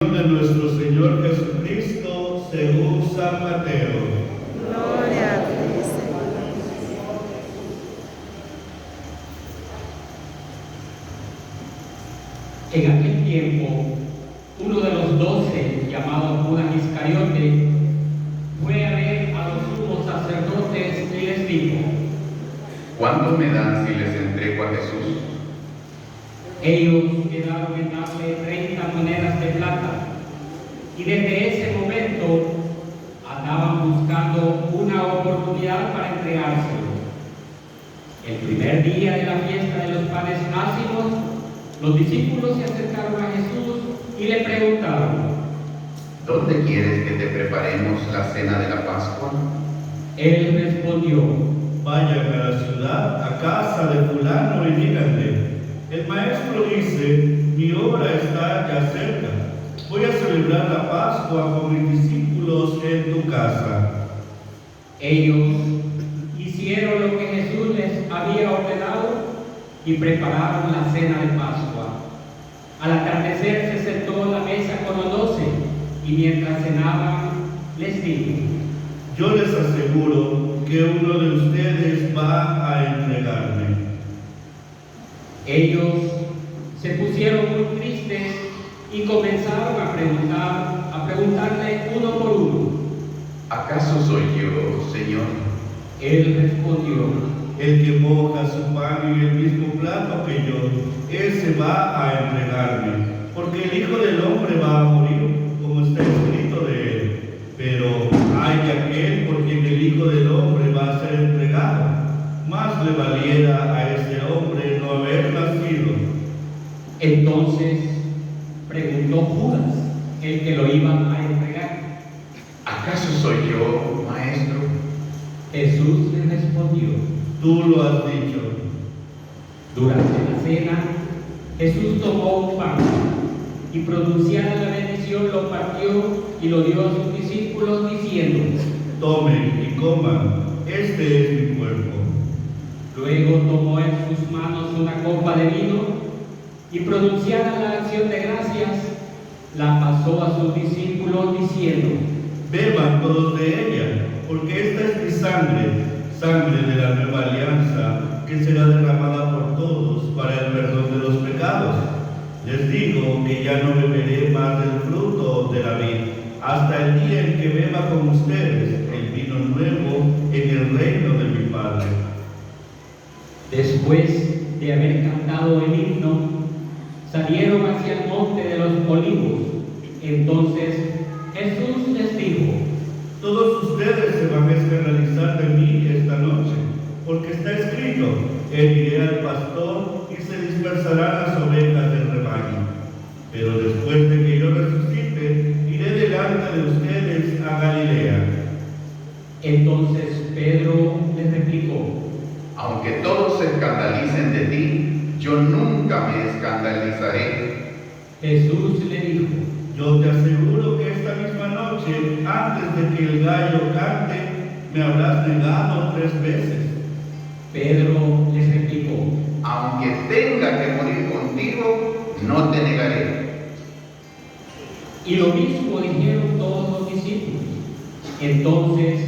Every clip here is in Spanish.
De nuestro Señor Jesucristo según San Mateo. Gloria a ti, Señor. En aquel tiempo, uno de los 12, llamado Judas Iscariote, fue a ver a los sumos sacerdotes y les dijo: ¿Cuánto me dan si les entrego a Jesús? Ellos quedaron en darle 30 monedas de plata, y desde ese momento andaban buscando una oportunidad para entregárselo. El primer día de la fiesta de los panes ácimos, los discípulos se acercaron a Jesús y le preguntaron: ¿Dónde quieres que te preparemos la cena de la Pascua? Él respondió: Vayan a la ciudad, a casa de fulano y díganle: el maestro dice, mi hora está ya cerca. Voy a celebrar la Pascua con mis discípulos en tu casa. Ellos hicieron lo que Jesús les había ordenado y prepararon la cena de Pascua. Al atardecer se sentó a la mesa con los 12 y mientras cenaban les dijo: Yo les aseguro que uno de ustedes va a entregarme. Ellos se pusieron muy tristes y comenzaron a preguntarle uno por uno: ¿Acaso soy yo, Señor? Él respondió: El que moja su pan en el mismo plato que yo, ese va a entregarme, porque el Hijo del Hombre va a morir, como está escrito de él. Pero hay de aquel por quien el Hijo del Hombre va a ser entregado. Más le valiera a ese hombre no haber nacido. Entonces preguntó Judas, el que lo iba a entregar: ¿Acaso soy yo, Maestro? Jesús le respondió: Tú lo has dicho. Durante la cena, Jesús tomó un pan y pronunciada la bendición lo partió y lo dio a sus discípulos diciendo: Tomen y coman, este es mi cuerpo. Luego tomó en sus manos una copa de vino y pronunciada la acción de gracias, la pasó a sus discípulos diciendo: Beban todos de ella, porque esta es mi sangre, sangre de la nueva alianza, que será derramada por todos para el perdón de los pecados. Les digo que ya no beberé más del fruto de la vid, hasta el día en que beba con ustedes el vino nuevo en el reino de mi Padre. Después de haber cantado el himno, salieron hacia el monte de los olivos. Entonces Jesús les dijo: Todos ustedes se van a escandalizar de mí esta noche, porque está escrito, heriré al pastor y se dispersarán las ovejas del rebaño. Pero después de que yo resucite, iré delante de ustedes a Galilea. Entonces Pedro les replicó: Aunque todos se escandalicen de ti, yo nunca me escandalizaré. Jesús le dijo: Yo te aseguro que esta misma noche, antes de que el gallo cante, me habrás negado 3 veces. Pedro les replicó: Aunque tenga que morir contigo, no te negaré. y lo mismo dijeron todos los discípulos. Entonces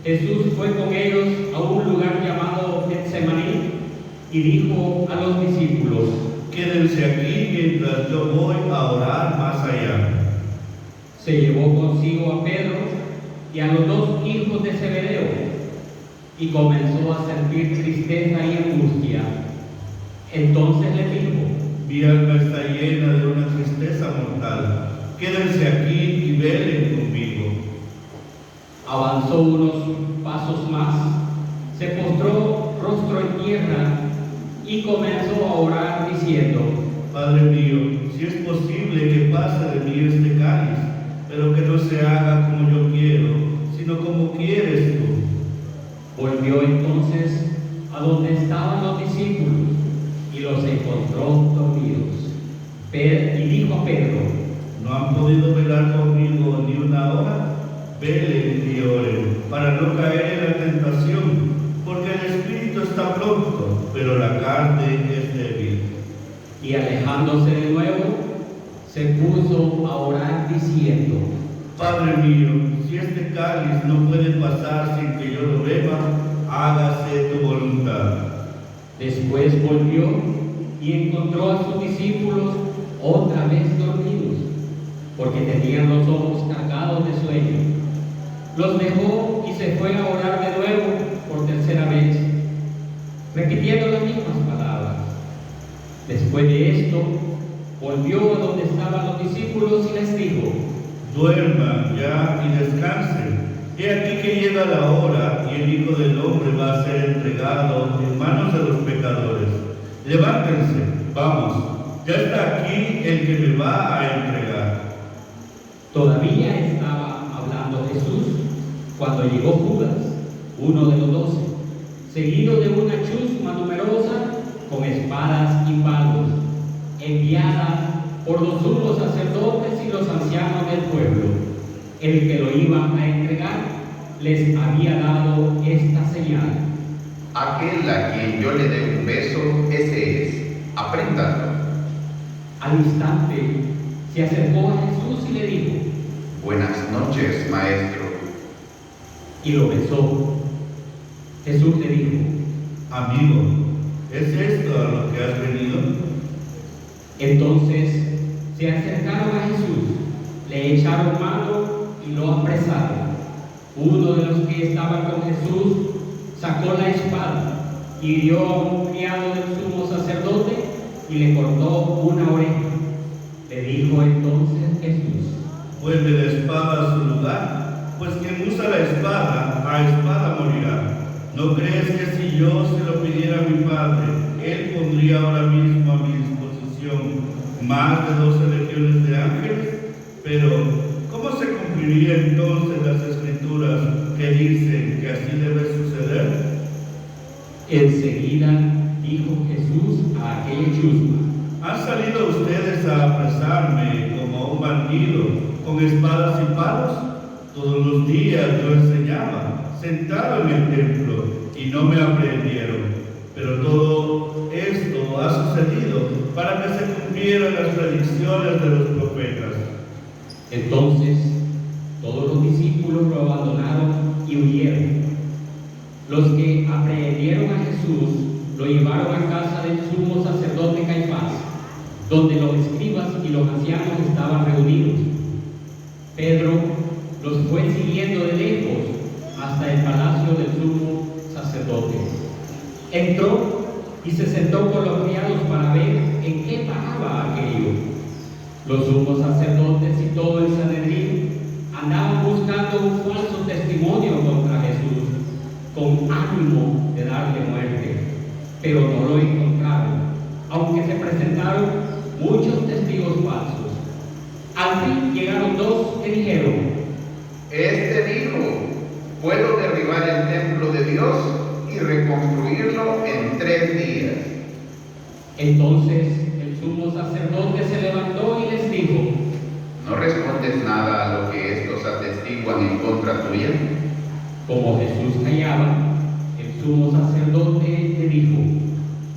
Jesús fue con ellos a un lugar llamado Getsemaní y dijo a los discípulos: Quédense aquí mientras yo voy a orar más allá. Se llevó consigo a Pedro y a los 2 hijos de Zebedeo y comenzó a sentir tristeza y angustia. Entonces le dijo: Mi alma está llena de una tristeza mortal. Quédense aquí y velen conmigo. Avanzó unos pasos más, se postró rostro en tierra y comenzó a orar diciendo: Padre mío, si es posible que pase de mí este cáliz, pero que no se haga como yo quiero, sino como quieres tú. Volvió entonces a donde estaban los discípulos y los encontró dormidos. Y dijo a Pedro: ¿No han podido velar conmigo ni una hora? Velen y oren, para no caer en la tentación, porque el espíritu está pronto, pero la carne es débil. Y alejándose de nuevo, se puso a orar diciendo: Padre mío, si este cáliz no puede pasar sin que yo lo beba, hágase tu voluntad. Después volvió y encontró a sus discípulos otra vez dormidos, porque tenían los ojos cargados de sueño. Los dejó y se fue a orar de nuevo por tercera vez, repitiendo las mismas palabras. Después de esto, volvió a donde estaban los discípulos y les dijo: Duerman ya y descansen. He aquí que llega la hora y el Hijo del Hombre va a ser entregado en manos de los pecadores. Levántense, vamos, ya está aquí el que me va a entregar. Todavía estaba hablando Jesús cuando llegó Judas, uno de los 12, seguido de una chusma numerosa con espadas y palos, enviada por los sumos sacerdotes y los ancianos del pueblo. El que lo iba a entregar les había dado esta señal: Aquel a quien yo le dé un beso, ese es. Apréndanlo. Al instante se acercó a Jesús y le dijo: Buenas noches, maestro. y lo besó. Jesús le dijo: Amigo, ¿es esto a lo que has venido? Entonces se acercaron a Jesús, le echaron mano y lo apresaron. Uno de los que estaban con Jesús sacó la espada, hirió a un criado del sumo sacerdote y le cortó una oreja. Le dijo entonces Jesús: Vuelve la espada a su lugar, pues quien usa la espada, a espada morirá. ¿No crees que si yo se lo pidiera a mi Padre, Él pondría ahora mismo a mi disposición más de 12 legiones de ángeles? Pero, ¿cómo se cumpliría entonces las escrituras que dicen que así debe suceder? Enseguida dijo Jesús a aquella chusma: ¿Han salido ustedes a apresarme como a un bandido, con espadas y palos? Todos los días yo enseñaba, sentado en el templo, y no me aprehendieron. Pero todo esto ha sucedido para que se cumplieran las predicciones de los profetas. Entonces todos los discípulos lo abandonaron y huyeron. Los que aprehendieron a Jesús lo llevaron a casa del sumo sacerdote Caifás, donde los escribas y los ancianos estaban reunidos. Pedro los fue siguiendo de lejos hasta el palacio del sumo sacerdote. Entró y se sentó con los criados para ver en qué paraba aquello. Los sumos sacerdotes y todo el Sanedrín andaban buscando un falso testimonio contra Jesús, con ánimo de darle muerte, pero no lo encontraron, aunque se presentaron muchos testigos falsos. Al fin llegaron dos que dijeron: Este dijo: puedo derribar el templo de Dios y reconstruirlo en 3 días. Entonces el sumo sacerdote se levantó y les dijo: ¿No respondes nada a lo que estos atestiguan en contra tuya? Como Jesús callaba, el sumo sacerdote le dijo: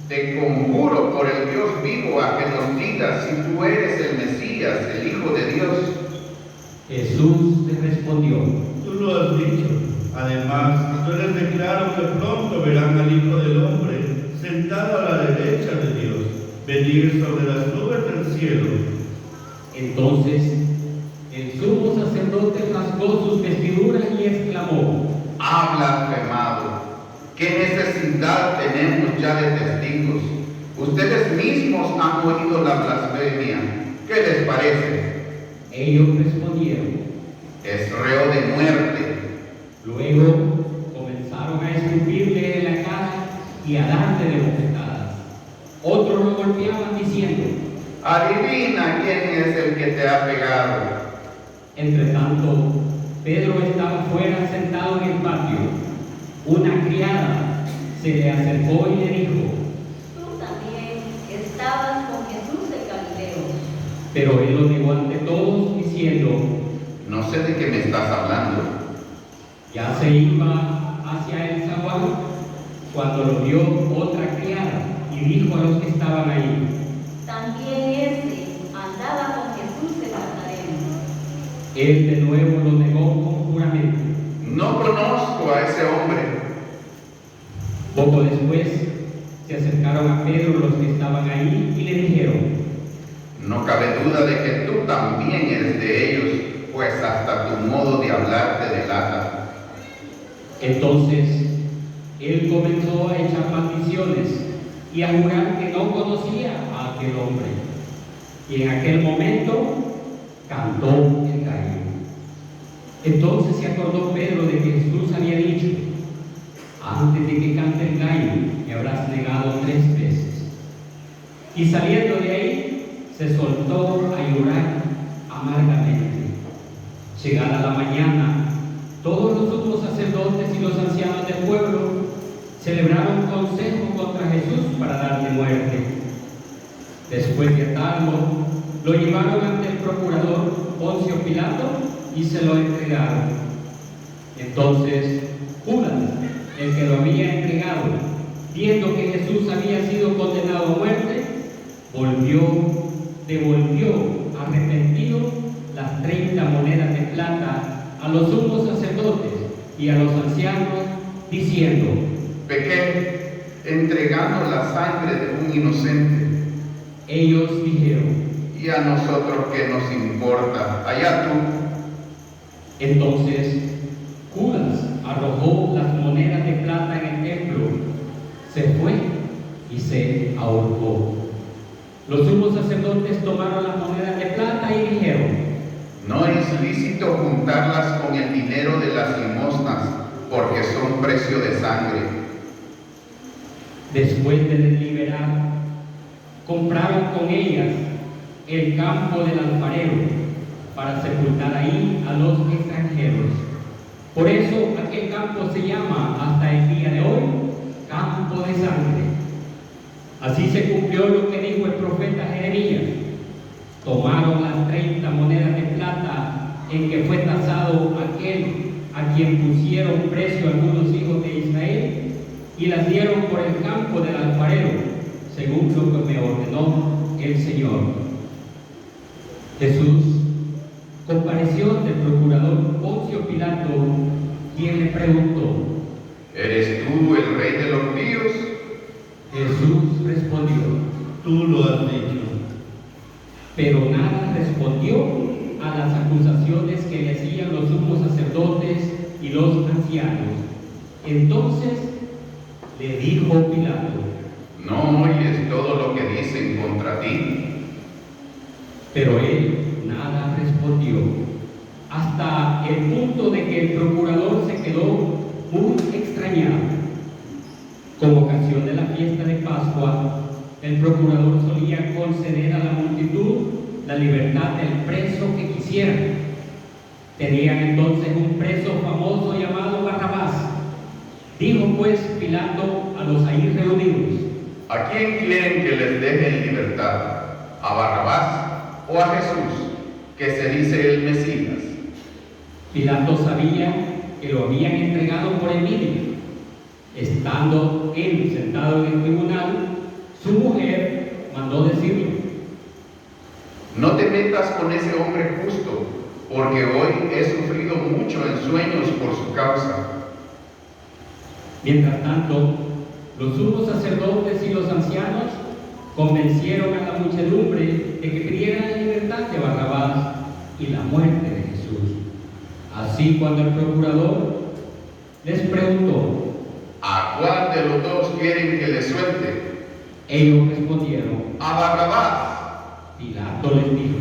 Te conjuro por el Dios vivo a que nos digas si tú eres el Mesías, el Hijo de Dios. Jesús le respondió: Tú lo has dicho. Además, tú eres de claro que pronto verán al Hijo del Hombre sentado a la derecha de Dios, venir sobre las nubes del cielo. Entonces el sumo sacerdote rasgó sus vestiduras y exclamó: Ha blasfemado. ¿Qué necesidad tenemos ya de testigos? Ustedes mismos han oído la blasfemia. ¿Qué les parece? Ellos respondieron: Es reo de muerte. Luego comenzaron a escupirle en la cara y a darle de bofetadas. Otros lo golpeaban diciendo: Adivina quién es el que te ha pegado. Entre tanto, Pedro estaba fuera sentado en el patio. Una criada se le acercó y le dijo: Tú también estabas con Jesús el Galileo. Pero él lo negó ante todos diciendo: No sé de qué me estás hablando. Ya se iba hacia el zaguán cuando lo vio otra criada y dijo a los que estaban ahí: También ese andaba con Jesús Él de nuevo lo negó con juramento. No conozco a ese hombre. Poco después se acercaron a Pedro los que estaban ahí y le dijeron: No cabe duda de que tú también eres de ellos, pues hasta tu modo de hablar te delata. Entonces él comenzó a echar maldiciones y a jurar que no conocía a aquel hombre. Y en aquel momento cantó el gallo. Entonces se acordó Pedro de que Jesús había dicho: antes de que cante el gallo, me habrás negado 3 veces. Y saliendo de ahí, se soltó a llorar amargamente. Llegada la mañana, todos los sumos sacerdotes y los ancianos del pueblo celebraron consejo contra Jesús para darle muerte. Después de atarlo, lo llevaron ante el procurador Poncio Pilato y se lo entregaron. Entonces Judas, el que lo había entregado, viendo que Jesús había sido condenado a muerte, devolvió arrepentido las 30 monedas de plata a los sumos sacerdotes y a los ancianos, diciendo: Pequé entregando la sangre de un inocente. Ellos dijeron: Y a nosotros qué nos importa, allá tú. Entonces Judas arrojó las monedas de plata en el templo, se fue y se ahorcó. Los sumos sacerdotes tomaron las monedas de plata y dijeron: No es lícito juntarlas con el dinero de las limosnas, porque son precio de sangre. Después de deliberar, compraron con ellas el campo del alfarero para sepultar ahí a los extranjeros. Por eso aquel campo se llama hasta el día de hoy Campo de Sangre. Así se cumplió lo que dijo el profeta Jeremías. Tomaron las 30 monedas de plata en que fue tasado aquel a quien pusieron precio algunos hijos de Israel y las dieron por el campo del alfarero, según lo que me ordenó el Señor. Jesús compareció ante el procurador Poncio Pilato, quien le preguntó: ¿Eres tú el rey de los judíos? Jesús respondió: Tú lo has dicho. pero nada respondió a las acusaciones que le hacían los sumos sacerdotes y los ancianos. Entonces le dijo Pilato: ¿No oyes todo lo que dicen contra ti? Pero él nada respondió, hasta el punto de que el procurador se quedó muy extrañado. Con ocasión de la fiesta de Pascua, el procurador solía conceder a la multitud la libertad del preso que quisiera. Tenían entonces un preso famoso llamado Barrabás. Dijo pues Pilato a los ahí reunidos: ¿A quién quieren que les deje en libertad? ¿A Barrabás o a Jesús, que se dice el Mesías? Pilato sabía que lo habían entregado por envidia. Estando él sentado en el tribunal, su mujer mandó decirle: No te metas con ese hombre justo, porque hoy he sufrido mucho en sueños por su causa. Mientras tanto, los sumos sacerdotes y los ancianos convencieron a la muchedumbre de que pidieran la libertad de Barrabás y la muerte de Jesús. Así, cuando el procurador les preguntó: ¿A cuál de los dos quieren que le suelte? ellos respondieron: A Barrabás. Pilato les dijo: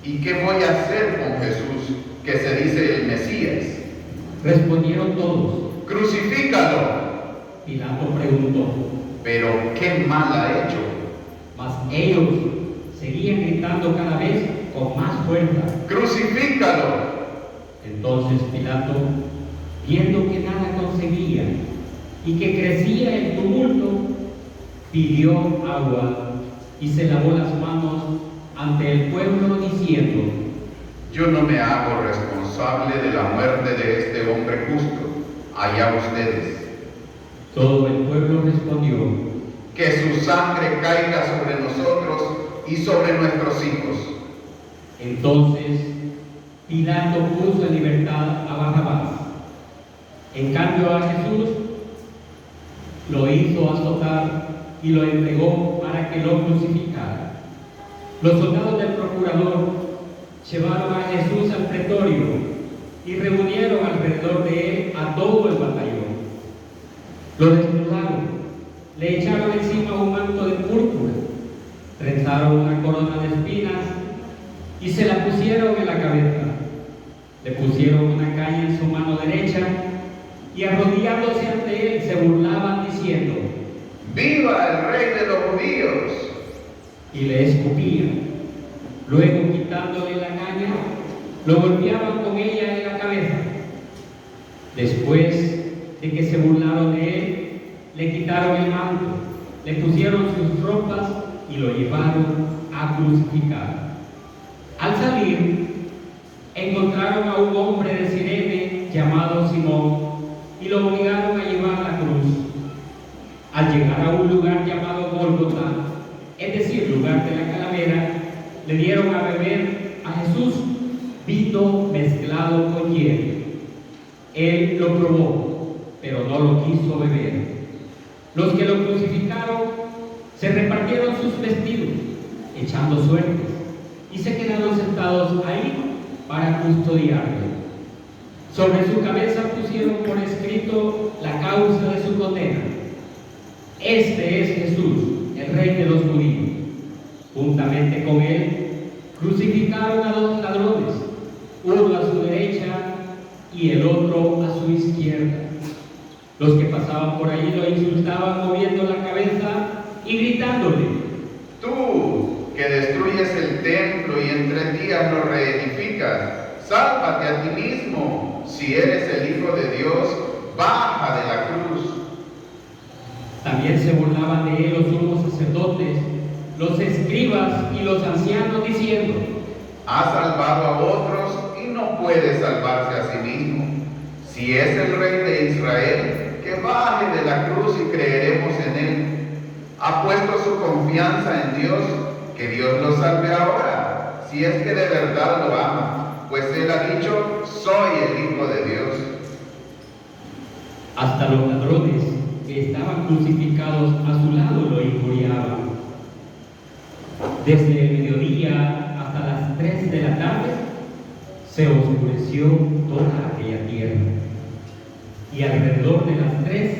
¿Y qué voy a hacer con Jesús, que se dice el Mesías? respondieron todos. ¡Crucifícalo! Pilato preguntó, ¿Pero qué mal ha hecho? mas ellos seguían gritando cada vez con más fuerza. ¡Crucifícalo! Entonces Pilato, viendo que nada conseguía y que crecía el tumulto, pidió agua y se lavó las manos ante el pueblo diciendo: Yo no me hago responsable de la muerte de este hombre justo. Allá ustedes. Todo el pueblo respondió: Que su sangre caiga sobre nosotros y sobre nuestros hijos. Entonces Pilato puso en libertad a Barrabás. En cambio a Jesús lo hizo azotar y lo entregó para que lo crucificara. Los soldados del procurador llevaron a Jesús al pretorio y reunieron alrededor de él a todo el batallón. Lo desnudaron, le echaron encima un manto de púrpura, trenzaron una corona de espinas y se la pusieron en la cabeza. Le pusieron una caña en su mano derecha y arrodillándose ante él se burlaban diciendo: ¡Viva el rey de los judíos! Y le escupían. Luego, quitándole la caña, lo golpeaban con ella en la cabeza. Después de que se burlaron de él, le quitaron el manto, le pusieron sus ropas y lo llevaron a crucificar. Al salir, encontraron a un hombre de Cirene llamado Simón y lo obligaron a llevar la cruz. Al llegar a un lugar llamado Gólgota, es decir, lugar de la calavera, le dieron a beber a Jesús vino mezclado con hiel. Él lo probó, pero no lo quiso beber. Los que lo crucificaron se repartieron sus vestidos, echando suertes, y se quedaron sentados ahí para custodiarlo. Sobre su cabeza pusieron por escrito la causa de su condena: este es Jesús, el Rey de los judíos. Juntamente con él crucificaron a 2 ladrones, uno a su derecha y el otro a su izquierda. Los que pasaban por allí lo insultaban moviendo la cabeza y gritándole: Tú, que destruyes el templo y en 3 días lo reedificas, sálvate a ti mismo. Si eres el Hijo de Dios, baja de la cruz. También se burlaban de él los sumos sacerdotes, los escribas y los ancianos, diciendo: Ha salvado a otros y no puede salvarse a sí mismo. Si es el Rey de Israel, que baje de la cruz y creeremos en él. Ha puesto su confianza en Dios, que Dios lo salve ahora, si es que de verdad lo ama, pues él ha dicho: soy el Hijo de Dios. Hasta los ladrones que estaban crucificados a su lado lo injuriaban. Desde el mediodía hasta las 3 de la tarde se oscureció toda aquella tierra. Y alrededor de las 3,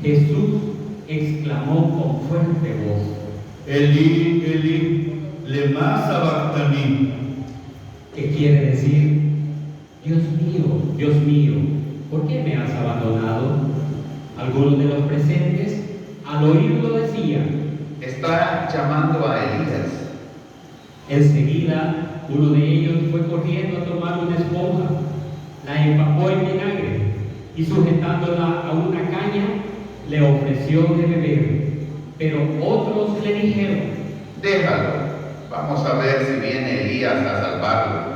Jesús exclamó con fuerte voz: Elí, Elí, lema sabactani. ¿Qué quiere decir? Dios mío, ¿por qué me has abandonado? Algunos de los presentes al oírlo decían: Está llamando a Elías. Enseguida uno de ellos fue corriendo a tomar una esponja, la empapó en vinagre y sujetándola a una caña le ofreció de beber. Pero otros le dijeron: Déjalo, vamos a ver si viene Elías a salvarlo.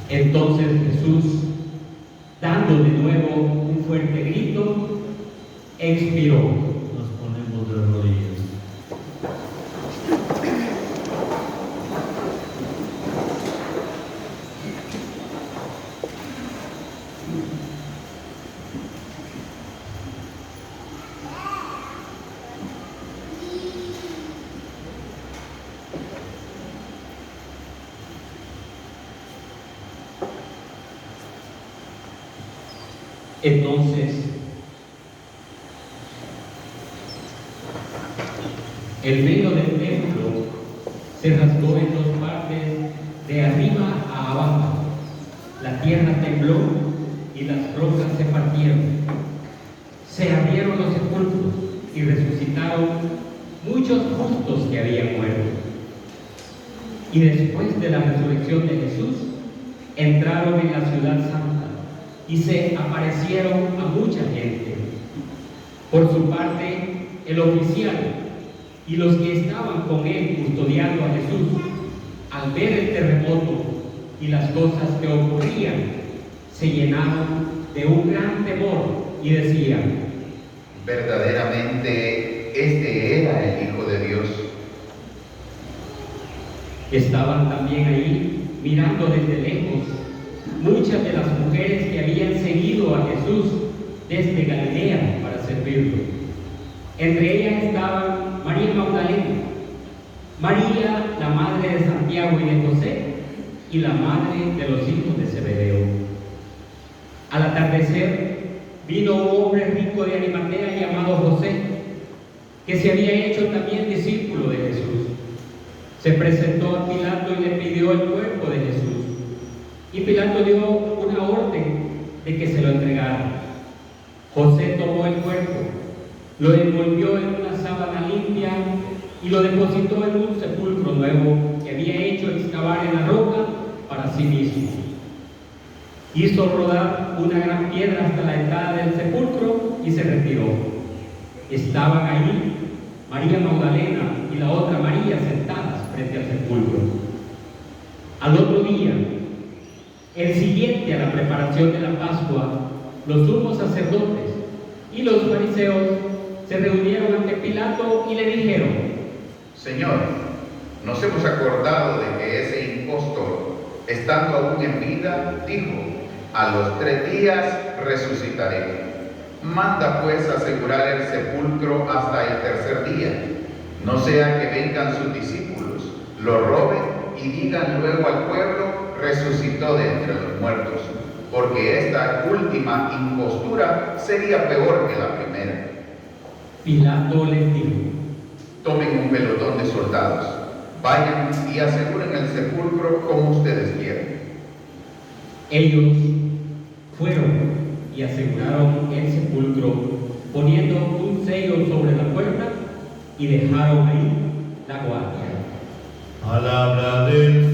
Entonces Jesús, dando de nuevo un fuerte grito, expiró. Nos ponemos de rodillas. Entonces, el velo del templo se rasgó en 2 partes, de arriba a abajo. La tierra tembló y las rocas se partieron. Se abrieron los sepulcros y resucitaron muchos justos que habían muerto. Y después de la resurrección de Jesús, entraron en la ciudad santa y se aparecieron a mucha gente. Por su parte, el oficial y los que estaban con él custodiando a Jesús, al ver el terremoto y las cosas que ocurrían, se llenaron de un gran temor y decían: Verdaderamente, este era el Hijo de Dios. Estaban también ahí mirando desde lejos, muchas de las mujeres que habían seguido a Jesús desde Galilea para servirlo. Entre ellas estaban María Magdalena, María, la madre de Santiago y de José, y la madre de los hijos de Zebedeo. Al atardecer, vino un hombre rico de Arimatea llamado José, que se había hecho también discípulo de Jesús. Se presentó a Pilato y le pidió el cuerpo de Jesús. Y Pilato dio una orden de que se lo entregara. José tomó el cuerpo, lo envolvió en una sábana limpia y lo depositó en un sepulcro nuevo que había hecho excavar en la roca para sí mismo. Hizo rodar una gran piedra hasta la entrada del sepulcro y se retiró. Estaban allí María Magdalena y la otra María sentadas frente al sepulcro. Al otro día, el siguiente a la preparación de la Pascua, los sumos sacerdotes y los fariseos se reunieron ante Pilato y le dijeron: Señor, nos hemos acordado de que ese impostor, estando aún en vida, dijo: a los 3 días resucitaré. Manda pues asegurar el sepulcro hasta el tercer día, no sea que vengan sus discípulos, lo roben y digan luego al pueblo: resucitó de entre los muertos, porque esta última impostura sería peor que la primera. Pilato les dijo: Tomen un pelotón de soldados, vayan y aseguren el sepulcro como ustedes quieran. Ellos fueron y aseguraron el sepulcro, poniendo un sello sobre la puerta, y dejaron ahí la guardia. Palabra del